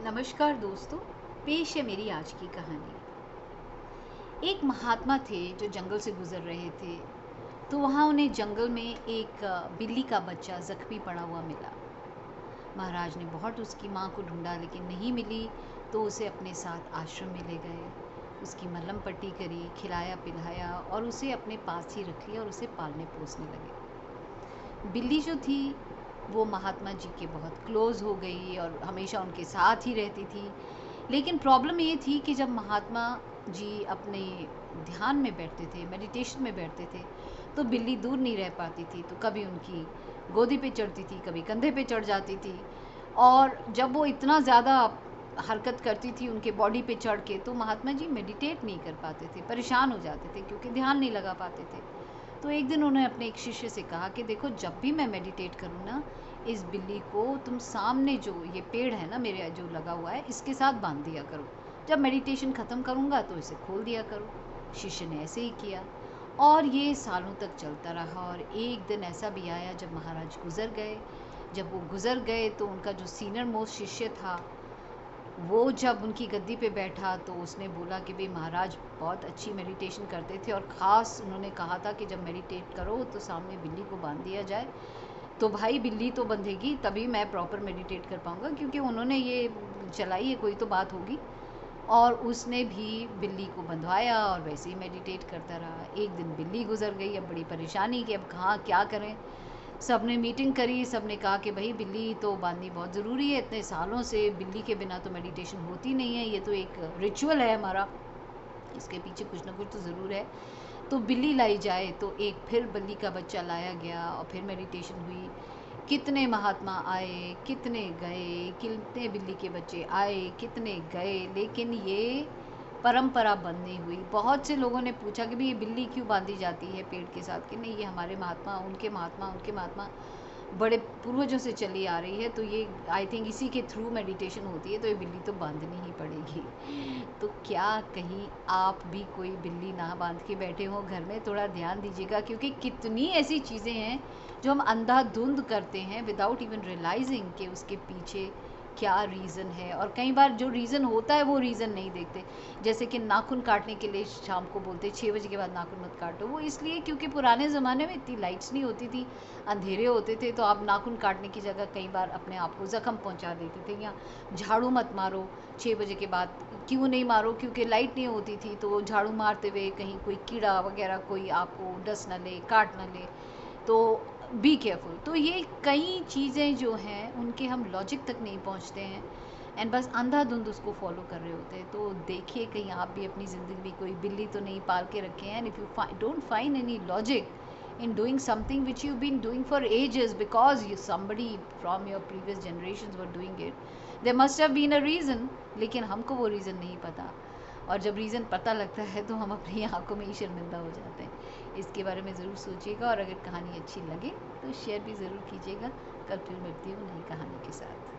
नमस्कार दोस्तों, पेश है मेरी आज की कहानी। एक महात्मा थे जो जंगल से गुजर रहे थे। तो वहाँ उन्हें जंगल में एक बिल्ली का बच्चा जख्मी पड़ा हुआ मिला। महाराज ने बहुत उसकी माँ को ढूंढा लेकिन नहीं मिली, तो उसे अपने साथ आश्रम में ले गए। उसकी मलहम पट्टी करी, खिलाया पिलाया और उसे अपने पास ही रख लिया और उसे पालने पोसने लगे। बिल्ली जो थी वो महात्मा जी के बहुत क्लोज हो गई और हमेशा उनके साथ ही रहती थी। लेकिन प्रॉब्लम ये थी कि जब महात्मा जी अपने ध्यान में बैठते थे, मेडिटेशन में बैठते थे, तो बिल्ली दूर नहीं रह पाती थी। तो कभी उनकी गोदी पे चढ़ती थी, कभी कंधे पे चढ़ जाती थी। और जब वो इतना ज़्यादा हरकत करती थी उनके बॉडी पे चढ़ के, तो महात्मा जी मेडिटेट नहीं कर पाते थे, परेशान हो जाते थे क्योंकि ध्यान नहीं लगा पाते थे। तो एक दिन उन्होंने अपने एक शिष्य से कहा कि देखो, जब भी मैं मेडिटेट करूँ ना, इस बिल्ली को तुम सामने जो ये पेड़ है ना मेरे जो लगा हुआ है, इसके साथ बांध दिया करो। जब मेडिटेशन ख़त्म करूँगा तो इसे खोल दिया करो। शिष्य ने ऐसे ही किया और ये सालों तक चलता रहा। और एक दिन ऐसा भी आया जब महाराज गुज़र गए। जब वो गुज़र गए तो उनका जो सीनियर मोस्ट शिष्य था, वो जब उनकी गद्दी पे बैठा तो उसने बोला कि भाई, महाराज बहुत अच्छी मेडिटेशन करते थे और ख़ास उन्होंने कहा था कि जब मेडिटेट करो तो सामने बिल्ली को बांध दिया जाए। तो भाई, बिल्ली तो बंधेगी तभी मैं प्रॉपर मेडिटेट कर पाऊँगा, क्योंकि उन्होंने ये चलाई है, कोई तो बात होगी। और उसने भी बिल्ली को बंधवाया और वैसे ही मेडिटेट करता रहा। एक दिन बिल्ली गुजर गई। अब बड़ी परेशानी कि अब कहाँ क्या करें। सब ने मीटिंग करी, सब ने कहा कि भाई, बिल्ली तो बांधनी बहुत ज़रूरी है, इतने सालों से बिल्ली के बिना तो मेडिटेशन होती नहीं है, ये तो एक रिचुअल है हमारा, इसके पीछे कुछ ना कुछ तो ज़रूर है। तो बिल्ली लाई जाए। तो एक फिर बिल्ली का बच्चा लाया गया और फिर मेडिटेशन हुई। कितने महात्मा आए, कितने गए, कितने बिल्ली के बच्चे आए, कितने गए, लेकिन ये परंपरा बंद नहीं हुई। बहुत से लोगों ने पूछा कि भाई, ये बिल्ली क्यों बांधी जाती है पेड़ के साथ, कि नहीं, ये हमारे महात्मा, उनके महात्मा, उनके महात्मा बड़े पूर्वजों से चली आ रही है, तो ये आई थिंक इसी के थ्रू मेडिटेशन होती है, तो ये बिल्ली तो बांधनी ही पड़ेगी। तो क्या कहीं आप भी कोई बिल्ली ना बांध के बैठे हो घर में? थोड़ा ध्यान दीजिएगा, क्योंकि कितनी ऐसी चीज़ें हैं जो हम अंधाधुंध करते हैं विदाउट इवन रियलाइजिंग कि उसके पीछे क्या रीज़न है। और कई बार जो रीज़न होता है वो रीज़न नहीं देखते। जैसे कि नाखून काटने के लिए शाम को बोलते 6 बजे के बाद नाखून मत काटो, वो इसलिए क्योंकि पुराने ज़माने में इतनी लाइट्स नहीं होती थी, अंधेरे होते थे, तो आप नाखून काटने की जगह कई बार अपने आप को ज़ख्म पहुंचा देते थे। या झाड़ू मत मारो 6 बजे के बाद। क्यों नहीं मारो? क्योंकि लाइट नहीं होती थी, तो झाड़ू मारते हुए कहीं कोई कीड़ा वगैरह कोई आपको डस न ले, काट न ले, तो बी केयरफुल। तो ये कई चीज़ें जो हैं उनके हम लॉजिक तक नहीं पहुंचते हैं एंड बस अंधाधुंध उसको फॉलो कर रहे होते हैं। तो देखिए, कहीं आप भी अपनी ज़िंदगी में कोई बिल्ली तो नहीं पाल के रखे हैं। And if you don't find any logic in doing something which you've been doing for ages because somebody from your previous generations were doing it, there must have been a reason, लेकिन हमको वो reason नहीं पता। और जब reason पता लगता है तो हम अपनी आंखों में ही शर्मिंदा हो जाते हैं। इसके बारे में ज़रूर सोचिएगा और अगर कहानी अच्छी लगे तो शेयर भी ज़रूर कीजिएगा। कल फिर मिलती हूँ नई कहानी के साथ।